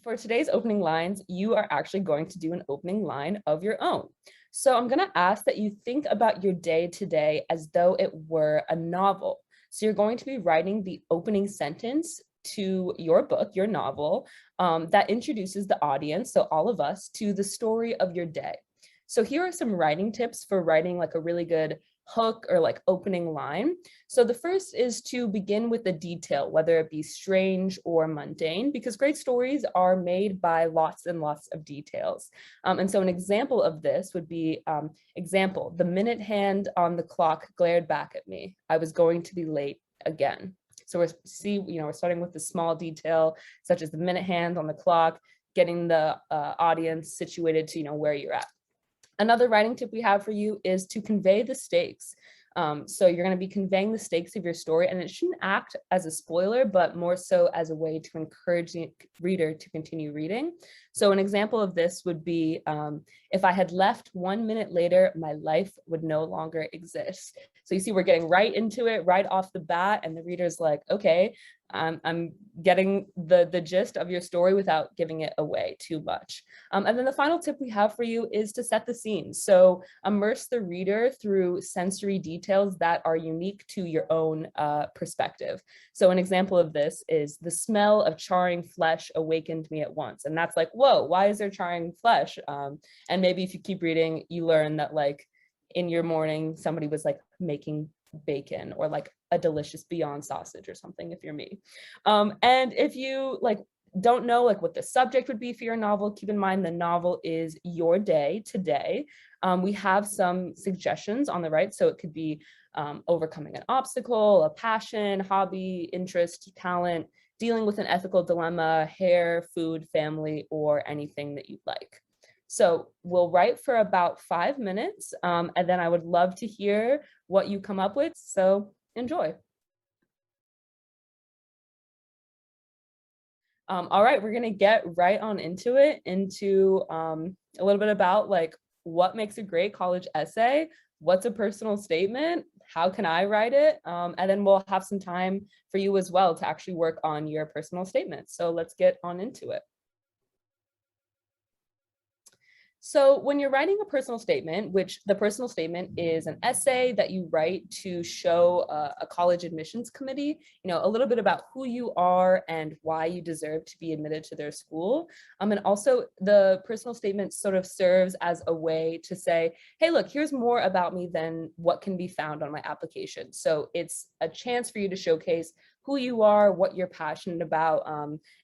For today's opening lines, you are actually going to do an opening line of your own. So I'm going to ask that you think about your day today as though it were a novel. So you're going to be writing the opening sentence to your book, your novel, that introduces the audience, so all of us, to the story of your day. So here are some writing tips for writing like a really good hook or like opening line. So the first is to begin with the detail, whether it be strange or mundane, because great stories are made by lots and lots of details. And so an example of this would be, example, the minute hand on the clock glared back at me. I was going to be late again. So we're starting with the small detail, such as the minute hand on the clock, getting the audience situated to, where you're at. Another writing tip we have for you is to convey the stakes. So you're going to be conveying the stakes of your story, and it shouldn't act as a spoiler, but more so as a way to encourage the reader to continue reading. So an example of this would be, if I had left 1 minute later, my life would no longer exist. So you see, we're getting right into it right off the bat, and the reader's like, okay, I'm getting the gist of your story without giving it away too much. And then the final tip we have for you is to set the scene. So immerse the reader through sensory details that are unique to your own perspective. So an example of this is the smell of charring flesh awakened me at once. And that's like, whoa, why is there charring flesh? And maybe if you keep reading, you learn that like in your morning, somebody was like making bacon or like a delicious Beyond sausage or something if you're me. And if you like don't know like what the subject would be for your novel, keep in mind the novel is your day today. We have some suggestions on the right, so it could be overcoming an obstacle, a passion, hobby, interest, talent, dealing with an ethical dilemma, hair, food, family, or anything that you'd like. So we'll write for about 5 minutes, and then I would love to hear what you come up with, so enjoy. All right, we're gonna get right on into it, into a little bit about like what makes a great college essay, what's a personal statement, how can I write it, and then we'll have some time for you as well to actually work on your personal statement. So let's get on into it. So when you're writing a personal statement, which the personal statement is an essay that you write to show a college admissions committee, a little bit about who you are and why you deserve to be admitted to their school. And also the personal statement sort of serves as a way to say, hey, look, here's more about me than what can be found on my application. So it's a chance for you to showcase who you are, what you're passionate about,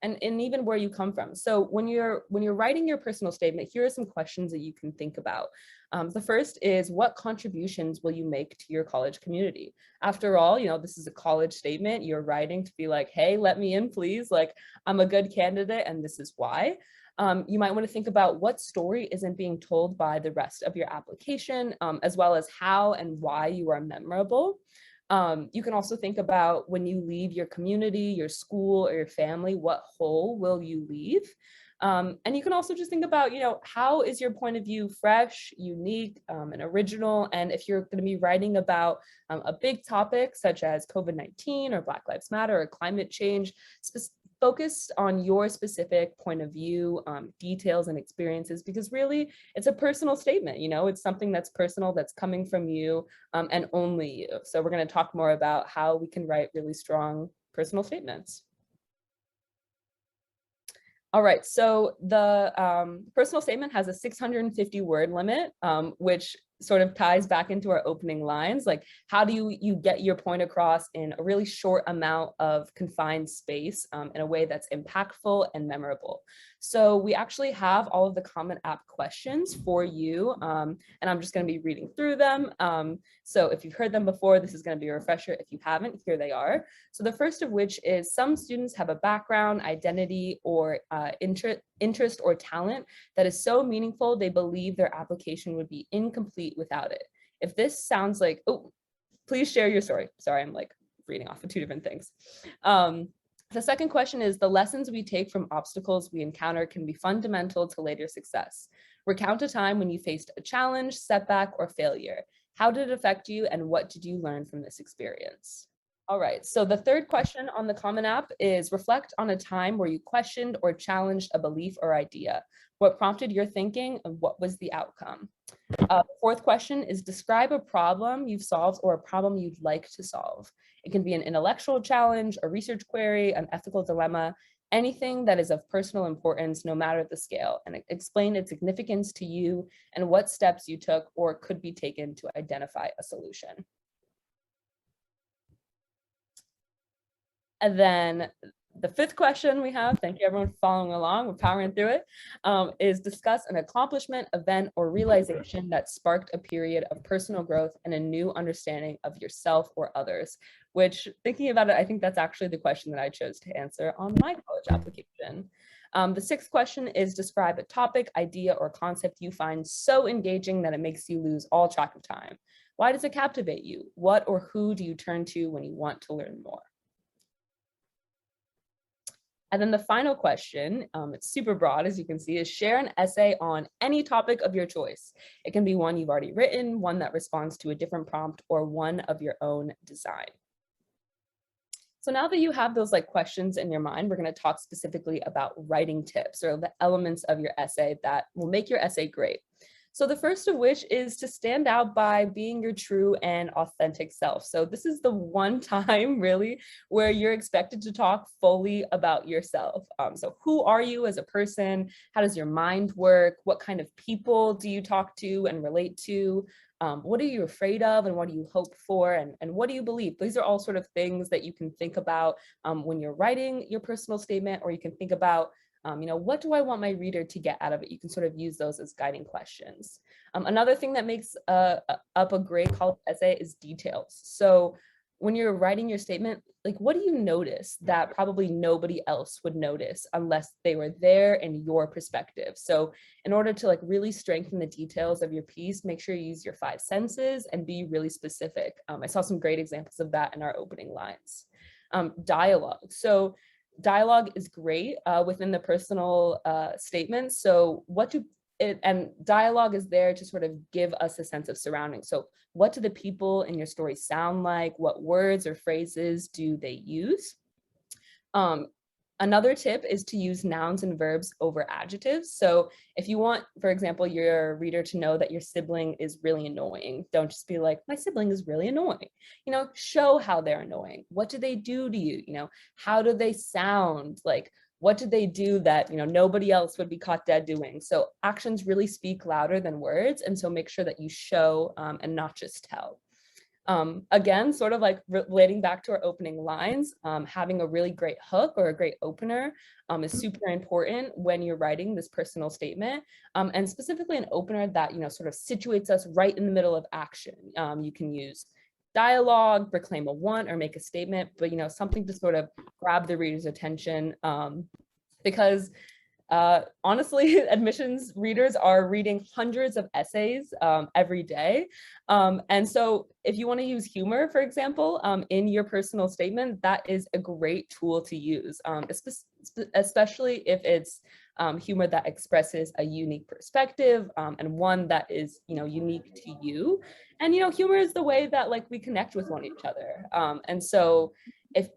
and even where you come from. So when you're writing your personal statement, here are some questions that you can think about. The first is, what contributions will you make to your college community? After all, this is a college statement. You're writing to be like, hey, let me in, please. Like, I'm a good candidate and this is why. You might want to think about what story isn't being told by the rest of your application, as well as how and why you are memorable. You can also think about when you leave your community, your school, or your family, what hole will you leave? And you can also just think about, how is your point of view fresh, unique, and original? And if you're going to be writing about a big topic such as COVID-19 or Black Lives Matter or climate change, focused on your specific point of view, details and experiences, because really it's a personal statement, it's something that's personal, that's coming from you, and only you. So we're going to talk more about how we can write really strong personal statements. All right, so the personal statement has a 650 word limit, which sort of ties back into our opening lines. Like, how do you get your point across in a really short amount of confined space, in a way that's impactful and memorable? So we actually have all of the Common App questions for you, and I'm just going to be reading through them. So if you've heard them before, this is going to be a refresher. If you haven't, here they are. So the first of which is, some students have a background, identity, or interest or talent that is so meaningful they believe their application would be incomplete without it. If this sounds like, oh, please share your story. Sorry, I'm like reading off of two different things. The second question is, the lessons we take from obstacles we encounter can be fundamental to later success. Recount a time when you faced a challenge, setback, or failure. How did it affect you, and what did you learn from this experience? All right, so the third question on the Common App is reflect on a time where you questioned or challenged a belief or idea. What prompted your thinking and what was the outcome? Fourth question is describe a problem you've solved or a problem you'd like to solve. It can be an intellectual challenge, a research query, an ethical dilemma, anything that is of personal importance, no matter the scale, and explain its significance to you and what steps you took or could be taken to identify a solution. And then the fifth question we have, thank you everyone for following along, we're powering through it, is discuss an accomplishment, event, or realization that sparked a period of personal growth and a new understanding of yourself or others, which thinking about it, I think that's actually the question that I chose to answer on my college application. The sixth question is describe a topic, idea, or concept you find so engaging that it makes you lose all track of time. Why does it captivate you? What or who do you turn to when you want to learn more? And then the final question, it's super broad, as you can see, is share an essay on any topic of your choice. It can be one you've already written, one that responds to a different prompt, or one of your own design. So now that you have those questions in your mind, we're going to talk specifically about writing tips or the elements of your essay that will make your essay great. So the first of which is to stand out by being your true and authentic self. So this is the one time really where you're expected to talk fully about yourself. So who are you as a person? How does your mind work? What kind of people do you talk to and relate to? What are you afraid of and what do you hope for? And what do you believe? These are all sort of things that you can think about when you're writing your personal statement, or you can think about what do I want my reader to get out of it? You can sort of use those as guiding questions. Another thing that makes up a great college essay is details. So when you're writing your statement, what do you notice that probably nobody else would notice unless they were there in your perspective? So in order to really strengthen the details of your piece, make sure you use your five senses and be really specific. I saw some great examples of that in our opening lines. Dialogue. So dialogue is great within the personal statement. So and dialogue is there to sort of give us a sense of surrounding. So what do the people in your story sound like? What words or phrases do they use? Another tip is to use nouns and verbs over adjectives. So if you want, for example, your reader to know that your sibling is really annoying, don't just be like, my sibling is really annoying. Show how they're annoying. What do they do to you? How do they sound? What did they do that nobody else would be caught dead doing? So actions really speak louder than words, and so make sure that you show and not just tell. Again, sort of relating back to our opening lines, having a really great hook or a great opener is super important when you're writing this personal statement, and specifically an opener that sort of situates us right in the middle of action. You can use dialogue, proclaim a want, or make a statement, but something to sort of grab the reader's attention, because honestly, admissions readers are reading hundreds of essays every day. And so if you want to use humor, for example, in your personal statement, that is a great tool to use, especially if it's humor that expresses a unique perspective and one that is, unique to you. And, humor is the way that we connect with one another. And so if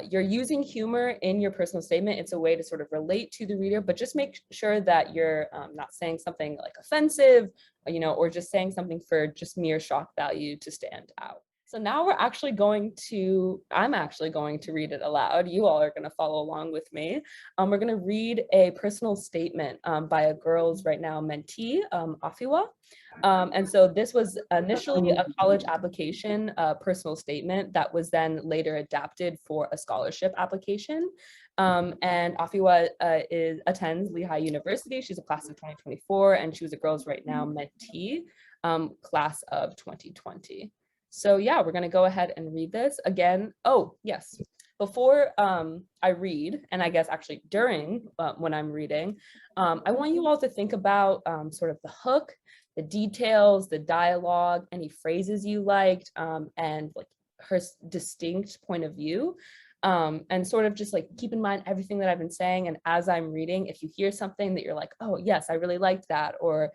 you're using humor in your personal statement, it's a way to sort of relate to the reader, but just make sure that you're not saying something offensive, or just saying something for just mere shock value to stand out. So now I'm actually going to read it aloud. You all are going to follow along with me. We're going to read a personal statement by a girl's right now mentee, Afiwa. And so this was initially a college application personal statement that was then later adapted for a scholarship application. And Afiwa attends Lehigh University. She's a class of 2024, and she was a girls right now mentee, class of 2020. So yeah, we're going to go ahead and read this again. Oh, yes. Before I read, and I guess actually during when I'm reading, I want you all to think about sort of the hook, the details, the dialogue, any phrases you liked, and her distinct point of view. And sort of just like keep in mind everything that I've been saying. And as I'm reading, if you hear something that you're like, oh, yes, I really liked that, or,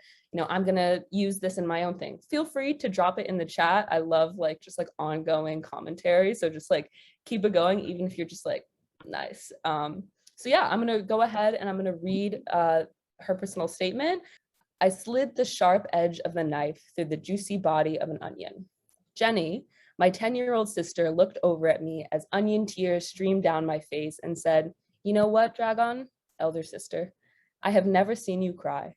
I'm going to use this in my own thing, feel free to drop it in the chat. I love like just like ongoing commentary. So just like keep it going, even if you're just like, nice. So yeah, I'm going to go ahead and I'm going to read her personal statement. I slid the sharp edge of the knife through the juicy body of an onion. Jenny, my 10-year-old sister, looked over at me as onion tears streamed down my face and said, "You know what, Dragon, elder sister, I have never seen you cry."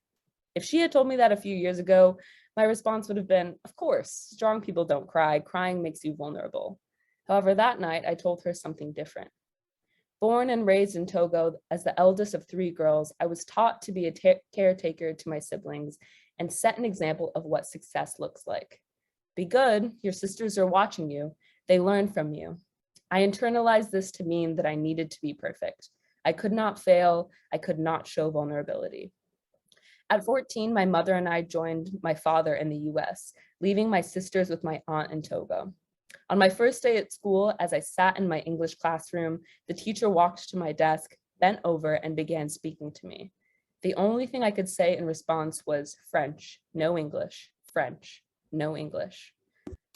If she had told me that a few years ago, my response would have been, of course, strong people don't cry. Crying makes you vulnerable. However, that night, I told her something different. Born and raised in Togo as the eldest of 3 girls, I was taught to be a caretaker to my siblings and set an example of what success looks like. Be good, your sisters are watching you. They learn from you. I internalized this to mean that I needed to be perfect. I could not fail. I could not show vulnerability. At 14, my mother and I joined my father in the US, leaving my sisters with my aunt in Togo. On my first day at school, as I sat in my English classroom, the teacher walked to my desk, bent over, and began speaking to me. The only thing I could say in response was French, no English, French, no English.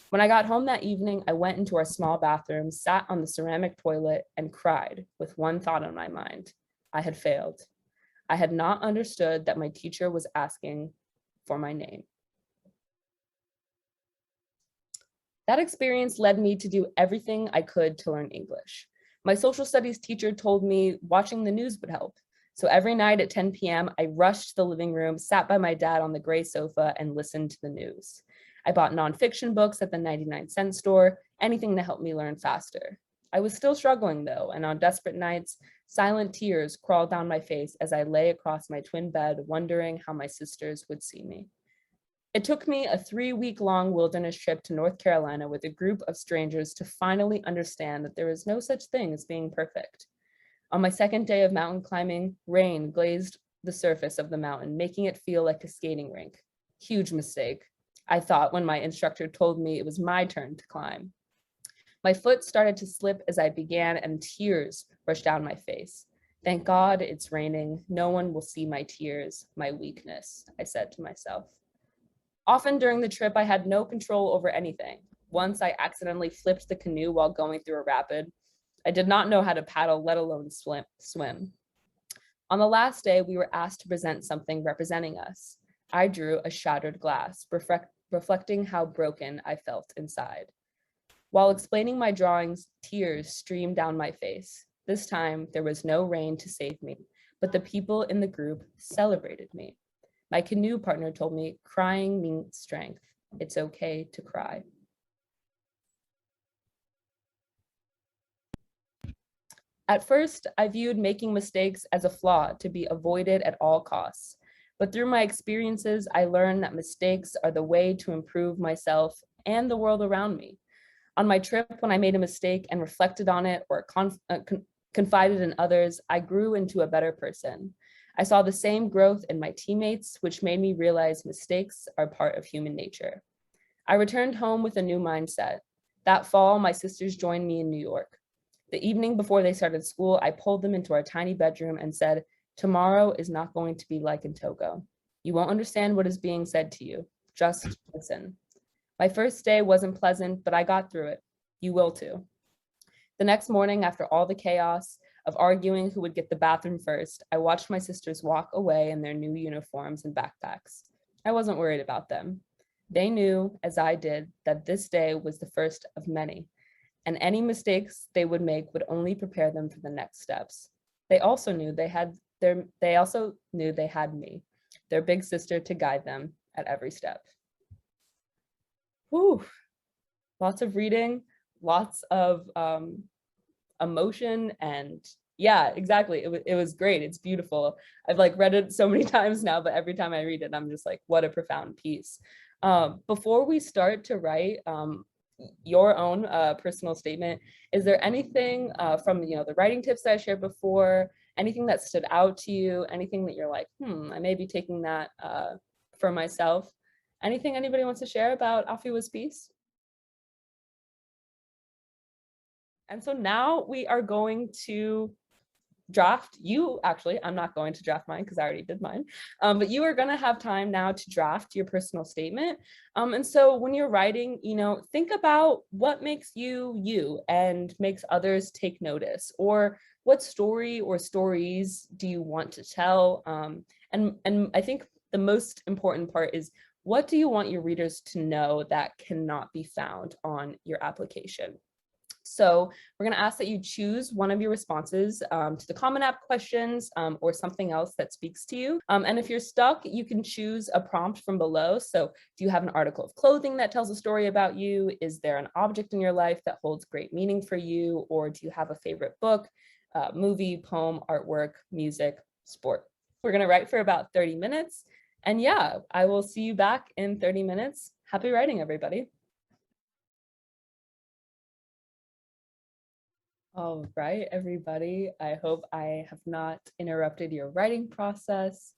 When I got home that evening, I went into our small bathroom, sat on the ceramic toilet, and cried with one thought on my mind. I had failed. I had not understood that my teacher was asking for my name. That experience led me to do everything I could to learn English. My social studies teacher told me watching the news would help. So every night at 10 p.m., I rushed to the living room, sat by my dad on the gray sofa, and listened to the news. I bought nonfiction books at the 99-cent store, anything to help me learn faster. I was still struggling though, and on desperate nights, silent tears crawled down my face as I lay across my twin bed, wondering how my sisters would see me. It took me a 3-week-long wilderness trip to North Carolina with a group of strangers to finally understand that there is no such thing as being perfect. On my second day of mountain climbing, rain glazed the surface of the mountain, making it feel like a skating rink. Huge mistake, I thought when my instructor told me it was my turn to climb. My foot started to slip as I began, and tears rushed down my face. Thank God it's raining. No one will see my tears, my weakness, I said to myself. Often during the trip, I had no control over anything. Once I accidentally flipped the canoe while going through a rapid. I did not know how to paddle, let alone swim. On the last day, we were asked to present something representing us. I drew a shattered glass, reflecting how broken I felt inside. While explaining my drawings, tears streamed down my face. This time, there was no rain to save me, but the people in the group celebrated me. My canoe partner told me, crying means strength. It's okay to cry. At first, I viewed making mistakes as a flaw to be avoided at all costs. But through my experiences, I learned that mistakes are the way to improve myself and the world around me. On my trip, when I made a mistake and reflected on it or confided in others, I grew into a better person. I saw the same growth in my teammates, which made me realize mistakes are part of human nature. I returned home with a new mindset. That fall, my sisters joined me in New York. The evening before they started school, I pulled them into our tiny bedroom and said, tomorrow is not going to be like in Togo. You won't understand what is being said to you. Just listen. My first day wasn't pleasant, but I got through it. You will too. The next morning, after all the chaos of arguing who would get the bathroom first, I watched my sisters walk away in their new uniforms and backpacks. I wasn't worried about them. They knew, as I did, that this day was the first of many, and any mistakes they would make would only prepare them for the next steps. They also knew they had me, their big sister, to guide them at every step. Whew. Lots of reading, lots of emotion, and yeah, exactly. It was great. It's beautiful. I've like read it so many times now, but every time I read it, I'm just like, what a profound piece. Before we start to write your own personal statement, is there anything from the writing tips that I shared before, anything that stood out to you, anything that you're like, I may be taking that for myself? Anything anybody wants to share about Afiwa's piece? And so now we are going to draft you actually. I'm not going to draft mine because I already did mine, but you are going to have time now to draft your personal statement. And so when you're writing, think about what makes you you and makes others take notice, or what story or stories do you want to tell. And I think the most important part is, what do you want your readers to know that cannot be found on your application? So we're going to ask that you choose one of your responses to the Common App questions, or something else that speaks to you. And if you're stuck, you can choose a prompt from below. So do you have an article of clothing that tells a story about you? Is there an object in your life that holds great meaning for you? Or do you have a favorite book, movie, poem, artwork, music, sport? We're going to write for about 30 minutes. And yeah, I will see you back in 30 minutes. Happy writing, everybody. All right, everybody. I hope I have not interrupted your writing process.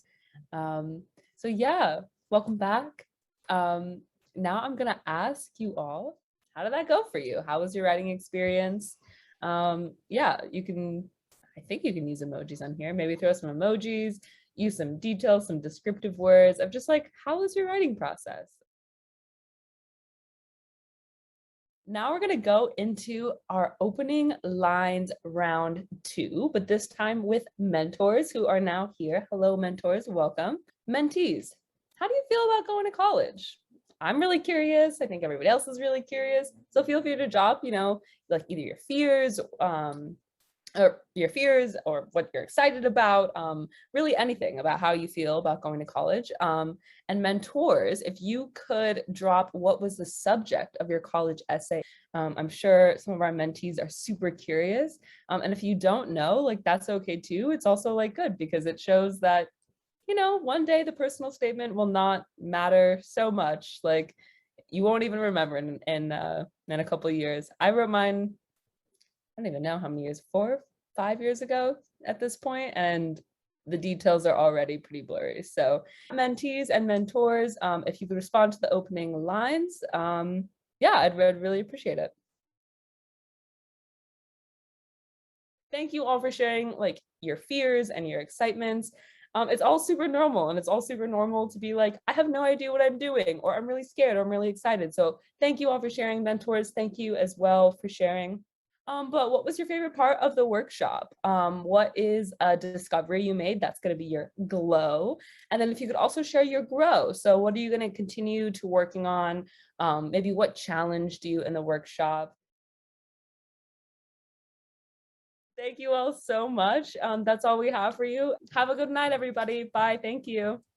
Um, so yeah, welcome back. Now I'm gonna ask you all, how did that go for you? How was your writing experience? Yeah, I think you can use emojis on here. Maybe throw some emojis, use some details, some descriptive words of just like, how was your writing process? Now we're going to go into our opening lines round 2, but this time with mentors who are now here. Hello, mentors. Welcome. Mentees, how do you feel about going to college? I'm really curious. I think everybody else is really curious. So feel free to drop, like either your fears or what you're excited about, really anything about how you feel about going to college. And mentors, if you could drop what was the subject of your college essay. I'm sure some of our mentees are super curious. And if you don't know, like that's okay too. It's also like good because it shows that, one day the personal statement will not matter so much. Like you won't even remember in a couple of years. I wrote mine, I don't even know how many years, 4, 5 years ago at this point, and the details are already pretty blurry. So mentees and mentors, if you could respond to the opening lines, yeah, I'd really appreciate it. Thank you all for sharing like your fears and your excitements. It's all super normal, and it's all super normal to be like, I have no idea what I'm doing, or I'm really scared, or I'm really excited. So thank you all for sharing. Mentors, thank you as well for sharing. But what was your favorite part of the workshop? What is a discovery you made that's going to be your glow? And then if you could also share your grow. So what are you going to continue to working on? Maybe what challenged you in the workshop? Thank you all so much. That's all we have for you. Have a good night, everybody. Bye. Thank you.